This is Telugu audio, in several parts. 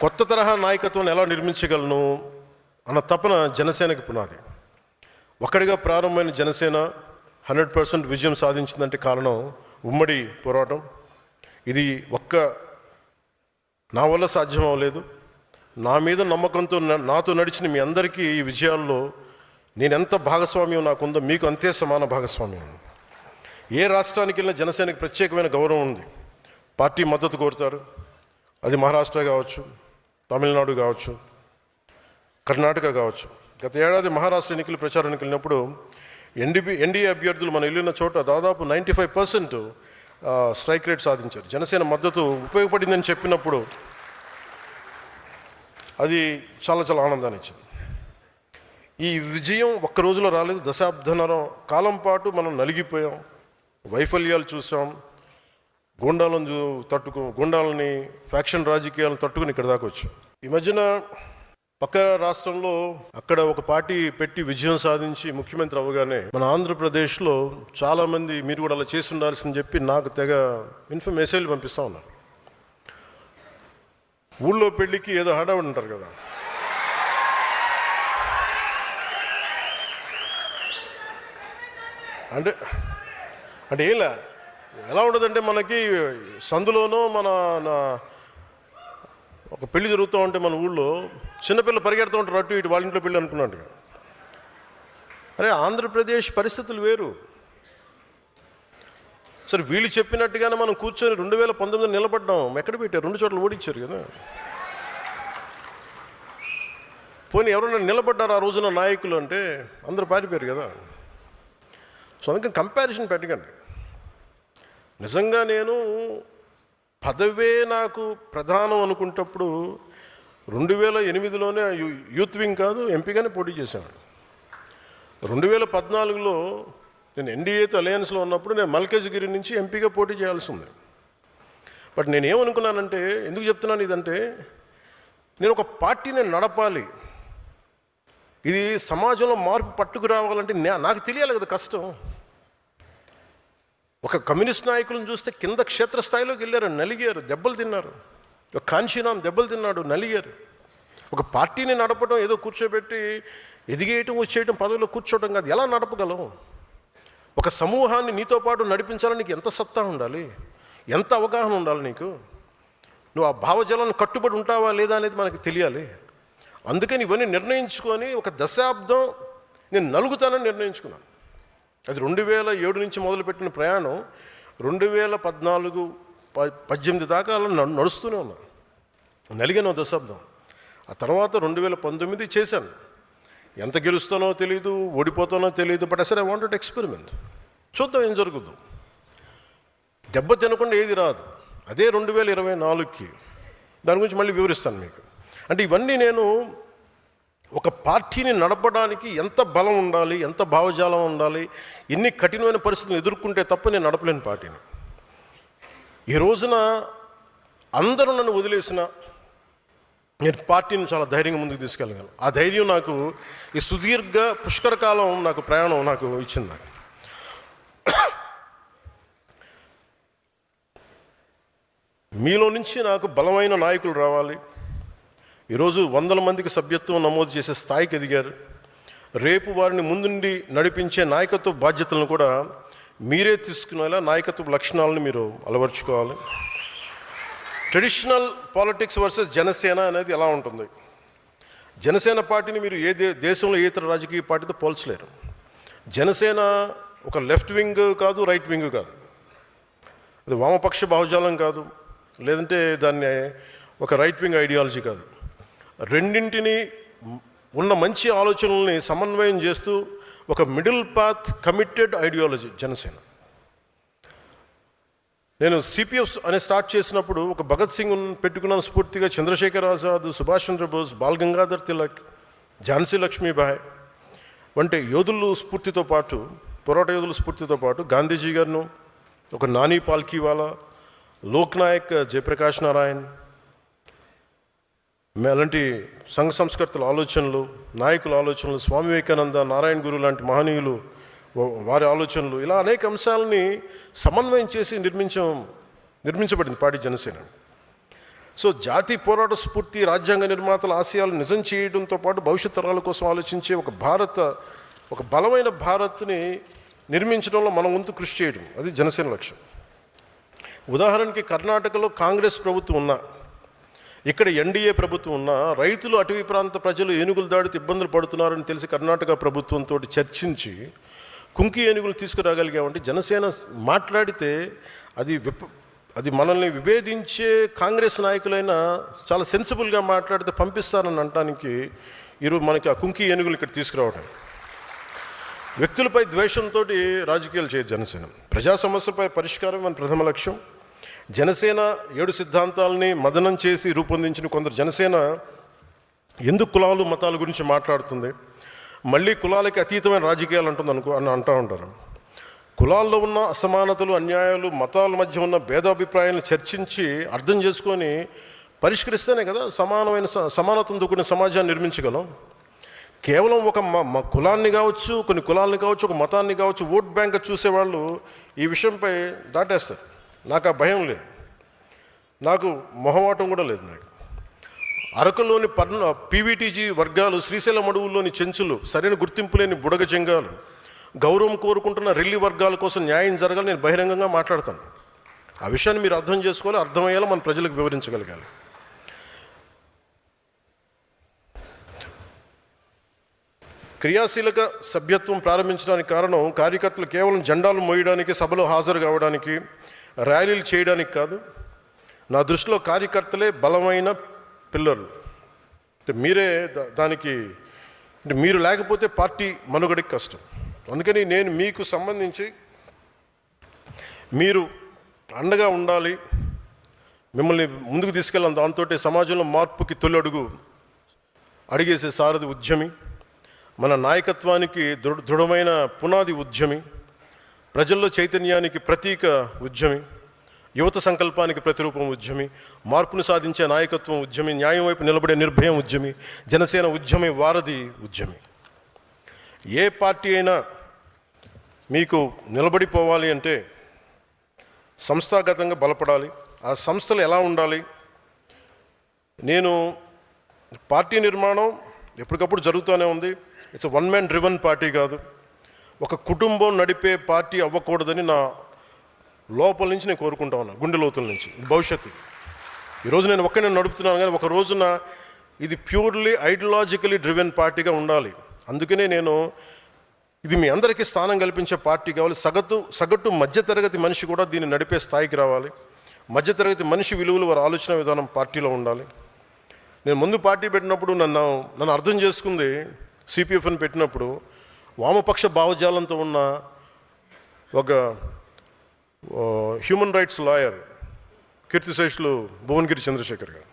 కొత్త తరహా నాయకత్వాన్ని ఎలా నిర్మించగలను అన్న తపన జనసేనకి పునాది. ఒక్కడిగా ప్రారంభమైన జనసేన 100% విజయం సాధించిందంటే కారణం ఉమ్మడి పోరాటం. ఇది నా వల్ల సాధ్యం అవ్వలేదు. నా మీద నమ్మకంతో నాతో నడిచిన మీ అందరికీ ఈ విజయాల్లో నేను ఎంత భాగస్వామ్యం నాకుందో మీకు అంతే సమాన భాగస్వామ్యం. ఏ రాష్ట్రానికి వెళ్ళినా జనసేనకి ప్రత్యేకమైన గౌరవం ఉంది. పార్టీ మద్దతు కోరుతారు. అది మహారాష్ట్ర కావచ్చు, తమిళనాడు కావచ్చు, కర్ణాటక కావచ్చు. గత ఏడాది మహారాష్ట్ర ఎన్నికలు ప్రచారానికి వెళ్ళినప్పుడు ఎన్డీఏ అభ్యర్థులు మనం వెళ్ళిన చోట దాదాపు 95% స్ట్రైక్ రేట్ సాధించారు. జనసేన మద్దతు ఉపయోగపడిందని చెప్పినప్పుడు అది చాలా చాలా ఆనందాన్ని ఇచ్చింది. ఈ విజయం ఒక్క రోజులో రాలేదు. దశాబ్దన్నర కాలం పాటు మనం నలిగిపోయాం, వైఫల్యాలు చూసాం, గుండాలని ఫ్యాక్షన్ రాజకీయాలను తట్టుకుని ఇక్కడ దాకా వచ్చాం. ఈ మధ్యన పక్క రాష్ట్రంలో అక్కడ ఒక పార్టీ పెట్టి విజయం సాధించి ముఖ్యమంత్రి అవ్వగానే మన ఆంధ్రప్రదేశ్లో చాలామంది మీరు కూడా అలా చేసి ఉండాల్సిందని చెప్పి నాకు తెగ మెసేజ్లు పంపిస్తూ ఉన్నారు. ఊళ్ళో పెళ్ళికి ఏదో హడావుడి ఉంటారు కదా, అంటే ఎలా ఉండదంటే మనకి సందులోనో ఒక పెళ్లి జరుగుతూ ఉంటే మన ఊళ్ళో చిన్నపిల్లలు పరిగెడుతూ ఉంటారు అటు ఇటు, వాళ్ళ ఇంట్లో పెళ్ళి అనుకున్నాడు. అరే ఆంధ్రప్రదేశ్ పరిస్థితులు వేరు. సరే వీళ్ళు చెప్పినట్టుగానే మనం కూర్చొని 2019 నిలబడ్డాం. ఎక్కడ పెట్టారు? 2 చోట్ల ఓడించారు కదా. పోనీ ఎవరైనా నిలబడ్డారు ఆ రోజున నాయకులు అంటే అందరూ పారిపోయారు కదా. సో అందుకని కంపారిజన్ పెట్టకండి. నిజంగా నేను పదవే నాకు ప్రధానం అనుకుంటప్పుడు 2008లోనే యూత్ వింగ్ కాదు ఎంపీగానే పోటీ చేశాను. 2014లో నేను ఎన్డీఏతో అలయన్స్లో ఉన్నప్పుడు నేను మల్కాజ్గిరి నుంచి ఎంపీగా పోటీ చేయాల్సి ఉంది. బట్ నేనేమనుకున్నానంటే, ఎందుకు చెప్తున్నాను ఇదంటే, నేను ఒక పార్టీని నడపాలి, ఇది సమాజంలో మార్పు పట్టుకు రావాలంటే నాకు తెలియాలి కదా కష్టం. ఒక కమ్యూనిస్ట్ నాయకులను చూస్తే కింద క్షేత్రస్థాయిలోకి వెళ్ళారు, నలిగారు, దెబ్బలు తిన్నారు. ఒక కాంశీరామ్ దెబ్బలు తిన్నాడు, నలిగారు. ఒక పార్టీని నడపడం ఏదో కూర్చోబెట్టి ఎదిగేయటం వచ్చేయటం పదవిలో కూర్చోవటం కాదు. ఎలా నడపగలం? ఒక సమూహాన్ని నీతో పాటు నడిపించాలని నీకు ఎంత సత్తా ఉండాలి, ఎంత అవగాహన ఉండాలి నీకు. నువ్వు ఆ భావజాలను కట్టుబడి ఉంటావా లేదా అనేది మనకి తెలియాలి. అందుకని ఇవన్నీ నిర్ణయించుకొని ఒక దశాబ్దం నేను నలుగుతానని నిర్ణయించుకున్నాను. అది 2007 నుంచి మొదలుపెట్టిన ప్రయాణం 2014-18 దాకా అలా నడుస్తూనే ఉన్నాను. నలిగాను దశాబ్దం. ఆ తర్వాత 2019 చేశాను. ఎంత గెలుస్తానో తెలియదు, ఓడిపోతానో తెలియదు. బట్ అసలు ఐ వాంటెడ్ ఎక్స్పెరిమెంట్. చూద్దాం ఏం జరుగుద్దు. దెబ్బ తినకుండా ఏది రాదు. అదే 2024కి దాని గురించి మళ్ళీ వివరిస్తాను మీకు. అంటే ఇవన్నీ నేను ఒక పార్టీని నడపడానికి ఎంత బలం ఉండాలి, ఎంత భావజాలం ఉండాలి, ఎన్ని కఠినమైన పరిస్థితులు ఎదుర్కొంటే తప్ప నేను నడపలేని పార్టీని. ఈ రోజున అందరూ నన్ను వదిలేసిన నేను పార్టీని చాలా ధైర్యంగా ముందుకు తీసుకెళ్ళగలను. ఆ ధైర్యం నాకు ఈ సుదీర్ఘ పుష్కర కాలం నాకు ప్రయాణం నాకు ఇచ్చింది. నాకు మీలో నుంచి నాకు బలమైన నాయకులు రావాలి. ఈరోజు 100 మందికి సభ్యత్వం నమోదు చేసే స్థాయికి ఎదిగారు. రేపు వారిని ముందుండి నడిపించే నాయకత్వ బాధ్యతలను కూడా మీరే తీసుకునేలా నాయకత్వ లక్షణాలను మీరు అలవర్చుకోవాలి. ట్రెడిషనల్ పాలిటిక్స్ వర్సెస్ జనసేన అనేది ఎలా ఉంటుంది? జనసేన పార్టీని మీరు దేశంలో ఏ ఇతర రాజకీయ పార్టీతో పోల్చలేరు. జనసేన ఒక లెఫ్ట్ వింగ్ కాదు, రైట్ వింగ్ కాదు, అది వామపక్ష భావజాలం కాదు, లేదంటే దాన్ని ఒక రైట్ వింగ్ ఐడియాలజీ కాదు. రెండింటిని ఉన్న మంచి ఆలోచనల్ని సమన్వయం చేస్తూ ఒక middle path committed ideology Janasena. నేను సిపిఎఫ్ అనే స్టార్ట్ చేసినప్పుడు ఒక భగత్ సింగ్ పెట్టుకున్నాను స్ఫూర్తిగా. చంద్రశేఖర్ ఆజాద్, సుభాష్ చంద్రబోస్, బాల్ గంగాధర్ తిలక్, ఝాన్సీ లక్ష్మీబాయి వంటి యోధులు స్ఫూర్తితో పాటు, పోరాట యోధుల స్ఫూర్తితో పాటు గాంధీజీ గారిను, ఒక నాని పాల్కీవాలా, లోక్నాయక్ జయప్రకాష్ నారాయణ్, అలాంటి సంఘ సంస్కర్తల ఆలోచనలు, నాయకుల ఆలోచనలు, స్వామి వివేకానంద, నారాయణ గురు లాంటి మహనీయులు వారి ఆలోచనలు, ఇలా అనేక అంశాలని సమన్వయం చేసి నిర్మించబడింది పార్టీ జనసేన. సో జాతి పోరాట స్ఫూర్తి, రాజ్యాంగ నిర్మాతల ఆశయాలు నిజం చేయడంతో పాటు భవిష్యత్ తరాల కోసం ఆలోచించే ఒక బలమైన భారత్ని నిర్మించడంలో మన వంతు కృషి చేయడం, అది జనసేన లక్ష్యం. ఉదాహరణకి కర్ణాటకలో కాంగ్రెస్ ప్రభుత్వం ఉన్నా, ఇక్కడ ఎన్డీఏ ప్రభుత్వం ఉన్నా, రైతులు అటవీ ప్రాంత ప్రజలు ఏనుగులు దాడితే ఇబ్బందులు పడుతున్నారని తెలిసి కర్ణాటక ప్రభుత్వంతో చర్చించి కుంకి ఏనుగులు తీసుకురాగలిగామంటే, జనసేన మాట్లాడితే అది మనల్ని విభేదించే కాంగ్రెస్ నాయకులైన చాలా సెన్సిబుల్గా మాట్లాడితే పంపిస్తారని అనడానికి ఈరోజు మనకి ఆ కుంకి ఏనుగులు ఇక్కడ తీసుకురావడం. వ్యక్తులపై ద్వేషంతో రాజకీయాలు చేయదు జనసేన. ప్రజా సమస్యలపై పరిష్కారం మన ప్రథమ లక్ష్యం. జనసేన 7 సిద్ధాంతాలని మదనం చేసి రూపొందించిన కొందరు జనసేన ఎందుకు కులాలు మతాల గురించి మాట్లాడుతుంది, మళ్ళీ కులాలకి అతీతమైన రాజకీయాలు అని అంటూ ఉంటారు. కులాల్లో ఉన్న అసమానతలు, అన్యాయాలు, మతాల మధ్య ఉన్న భేదాభిప్రాయాలను చర్చించి అర్థం చేసుకొని పరిష్కరిస్తేనే కదా సమానతను కూడిన సమాజాన్ని నిర్మించగలం. కేవలం ఒక కులాన్ని కావచ్చు, కొన్ని కులాలని కావచ్చు, ఒక మతాన్ని కావచ్చు, ఓట్ బ్యాంక్ చూసేవాళ్ళు ఈ విషయంపై దాటేస్తారు. నాకు ఆ భయం లేదు, నాకు మొహమాటం కూడా లేదు. నాకు అరకులోని పీవీటీజీ వర్గాలు, శ్రీశైలం అడవుల్లోని చెంచులు, సరైన గుర్తింపు లేని బుడగ జంగాలు, గౌరవం కోరుకుంటున్న రెల్లి వర్గాల కోసం న్యాయం జరగాలి నేను బహిరంగంగా మాట్లాడతాను. ఆ విషయాన్ని మీరు అర్థం చేసుకోవాలి, అర్థమయ్యేలా మన ప్రజలకు వివరించగలగాలి. క్రియాశీలక సభ్యత్వం ప్రారంభించడానికి కారణం కార్యకర్తలు కేవలం జెండాలు మోయడానికి, సభలో హాజరు కావడానికి, ర్యాలీలు చేయడానికి కాదు. నా దృష్టిలో కార్యకర్తలే బలమైన పిల్లర్లు. మీరే దానికి మీరు లేకపోతే పార్టీ మనుగడకి కష్టం. అందుకని నేను మీకు సంబంధించి మీరు అండగా ఉండాలి, మిమ్మల్ని ముందుకు తీసుకెళ్ళాలి. దాంతో సమాజంలో మార్పుకి తొలి అడిగేసే సారథి ఉద్యమి, మన నాయకత్వానికి దృఢమైన పునాది ఉద్యమి, ప్రజల్లో చైతన్యానికి ప్రతీక ఉద్యమి, యువత సంకల్పానికి ప్రతిరూపం ఉద్యమి, మార్పును సాధించే నాయకత్వం ఉద్యమి, న్యాయం వైపు నిలబడే నిర్భయం ఉద్యమి, జనసేన ఉద్యమి వారధి ఉద్యమి. ఏ పార్టీ అయినా మీకు నిలబడిపోవాలి అంటే సంస్థాగతంగా బలపడాలి. ఆ సంస్థలు ఎలా ఉండాలి? నేను పార్టీ నిర్మాణం ఎప్పటికప్పుడు జరుగుతూనే ఉంది. It's one man driven party కాదు, ఒక కుటుంబం నడిపే పార్టీ అవ్వకూడదని నా లోపల నుంచి నేను కోరుకుంటా ఉన్నాను, గుండె లోతుల నుంచి. భవిష్యత్తు ఈరోజు నేను ఒక్కనే నడుపుతున్నాను, కానీ ఒక రోజున ఇది ప్యూర్లీ ఐడియాలజికలీ డ్రివెన్ పార్టీగా ఉండాలి. అందుకనే నేను ఇది మీ అందరికీ స్థానం కల్పించే పార్టీ కావాలి. సగటు మధ్యతరగతి మనిషి కూడా దీన్ని నడిపే స్థాయికి రావాలి. మధ్యతరగతి మనిషి విలువలు, వారి ఆలోచన విధానం పార్టీలో ఉండాలి. నేను ముందు పార్టీ పెట్టినప్పుడు నన్ను అర్థం చేసుకుంది, సిపిఎఫ్ని పెట్టినప్పుడు వామపక్ష భావజాలంతో ఉన్న ఒక హ్యూమన్ రైట్స్ లాయర్, కీర్తిశేషులు భువనగిరి చంద్రశేఖర్ గారు,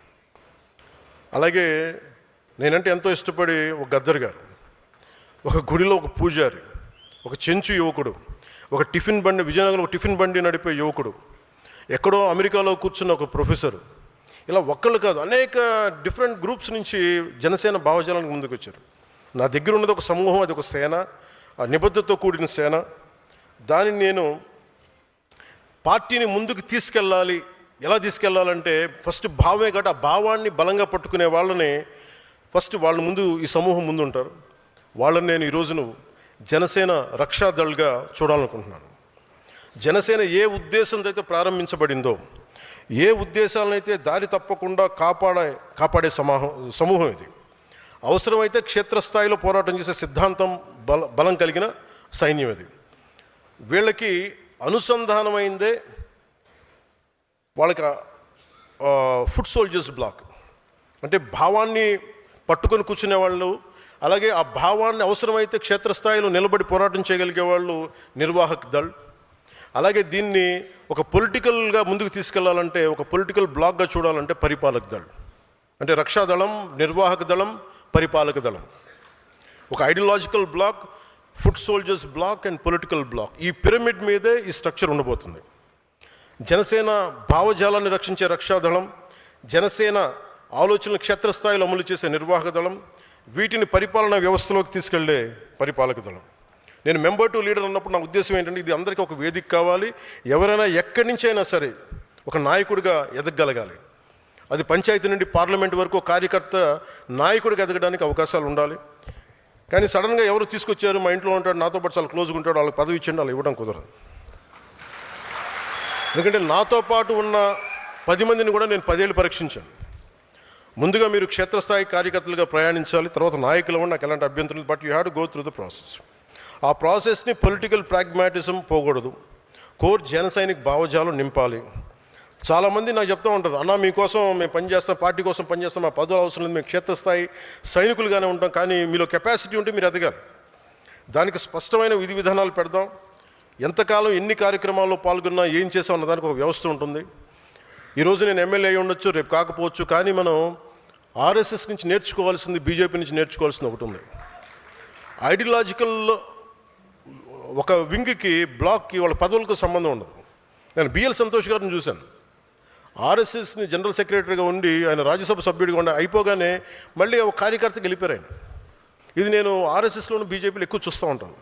అలాగే నేనంటే ఎంతో ఇష్టపడి ఒక గద్దర్ గారు, ఒక గుడిలో ఒక పూజారి, ఒక చెంచు యువకుడు, ఒక టిఫిన్ బండి, విజయనగరంలో ఒక టిఫిన్ బండి నడిపే యువకుడు, ఎక్కడో అమెరికాలో కూర్చున్న ఒక ప్రొఫెసరు, ఇలా ఒక్కళ్ళు కాదు అనేక డిఫరెంట్ గ్రూప్స్ నుంచి జనసేన భావజాలానికి ముందుకు వచ్చారు. నా దగ్గర ఉన్నది ఒక సమూహం, అది ఒక సేన, ఆ నిబద్ధతతో కూడిన సేన. దానిని నేను పార్టీని ముందుకు తీసుకెళ్ళాలి. ఎలా తీసుకెళ్ళాలంటే ఫస్ట్ భావమే కాబట్టి ఆ భావాన్ని బలంగా పట్టుకునే వాళ్ళని ఫస్ట్ వాళ్ళ ముందు ఈ సమూహం ముందు ఉంటారు. వాళ్ళని నేను ఈరోజును జనసేన రక్షాదళ్గా చూడాలనుకుంటున్నాను. జనసేన ఏ ఉద్దేశంతో అయితే ప్రారంభించబడిందో, ఏ ఉద్దేశాలనైతే దారి తప్పకుండా కాపాడే సమూహం ఇది. అవసరమైతే క్షేత్రస్థాయిలో పోరాటం చేసే సిద్ధాంతం బలం కలిగిన సైన్యం ఇది. వీళ్ళకి అనుసంధానమైందే వాళ్ళకి ఫుట్ సోల్జర్స్ బ్లాక్, అంటే భావాన్ని పట్టుకొని కూర్చునే వాళ్ళు, అలాగే ఆ భావాన్ని అవసరమైతే క్షేత్రస్థాయిలో నిలబడి పోరాటం చేయగలిగే వాళ్ళు నిర్వాహక్ దళ్. అలాగే దీన్ని ఒక పొలిటికల్గా ముందుకు తీసుకెళ్లాలంటే, ఒక పొలిటికల్ బ్లాక్గా చూడాలంటే పరిపాలక దళ్. అంటే రక్షాదళం, నిర్వాహక దళం, పరిపాలక దళం. ఒక ideological block, foot soldiers block and political block. ఈ పిరమిడ్ మీదే ఈ స్ట్రక్చర్ ఉండబోతుంది. జనసేన భావజాలాన్ని రక్షించే రక్షాదళం, జనసేన ఆలోచనలు క్షేత్రస్థాయిలో అమలు చేసే నిర్వాహక దళం, వీటిని పరిపాలనా వ్యవస్థలోకి తీసుకెళ్లే పరిపాలక దళం. నేను మెంబర్ టు లీడర్ అన్నప్పుడు నా ఉద్దేశం ఏంటంటే, ఇది అందరికీ ఒక వేదిక కావాలి. ఎవరైనా ఎక్కడి నుంచి అయినా సరే ఒక నాయకుడిగా ఎదగగలగాలి. అది పంచాయతీ నుండి పార్లమెంట్ వరకు కార్యకర్త నాయకుడికి ఎదగడానికి అవకాశాలు ఉండాలి. కానీ సడన్గా ఎవరు తీసుకొచ్చారు, మా ఇంట్లో ఉంటాడు, నాతో పాటు చాలా క్లోజ్గా ఉంటాడు, వాళ్ళకి పదవి ఇచ్చిండి, వాళ్ళు ఇవ్వడం కుదరదు. ఎందుకంటే నాతో పాటు ఉన్న 10 మందిని కూడా నేను 10 ఏళ్ళు పరీక్షించాను. ముందుగా మీరు క్షేత్రస్థాయి కార్యకర్తలుగా ప్రయాణించాలి, తర్వాత నాయకులు అవ్వండి, నాకు ఎలాంటి అభ్యంతరం. But you have to go through the process. ఆ ప్రాసెస్ని పొలిటికల్ ప్రాగ్మాటిజం పోకూడదు, కోర్ జన సైనిక భావజాలం నింపాలి. చాలామంది నాకు చెప్తూ ఉంటారు, అన్న మీకోసం మేము పనిచేస్తాం, పార్టీ కోసం పనిచేస్తాం, మా పదవులు అవసరం లేదు, మేము క్షేత్రస్థాయి సైనికులుగానే ఉంటాం, కానీ మీలో కెపాసిటీ ఉంటే మీరు ఎదగాలి. దానికి స్పష్టమైన విధి విధానాలు పెడదాం. ఎంతకాలం ఎన్ని కార్యక్రమాల్లో పాల్గొన్నా ఏం చేసాం అన్న దానికి ఒక వ్యవస్థ ఉంటుంది. ఈరోజు నేను ఎమ్మెల్యే అయి ఉండొచ్చు, రేపు కాకపోవచ్చు, కానీ మనం ఆర్ఎస్ఎస్ నుంచి నేర్చుకోవాల్సింది, బీజేపీ నుంచి నేర్చుకోవాల్సింది ఒకటి ఉంది. ఐడియాలజికల్ ఒక వింగ్కి, బ్లాక్కి, వాళ్ళ పదవులతో సంబంధం ఉండదు. నేను బిఎల్ సంతోష్ గారిని చూశాను. ఆర్ఎస్ఎస్ని జనరల్ సెక్రటరీగా ఉండి ఆయన రాజ్యసభ సభ్యుడిగా ఉండి అయిపోగానే మళ్ళీ ఒక కార్యకర్తకి వెళ్ళిపోయారు ఆయన. ఇది నేను ఆర్ఎస్ఎస్లోను బీజేపీలో ఎక్కువ చూస్తూ ఉంటాను.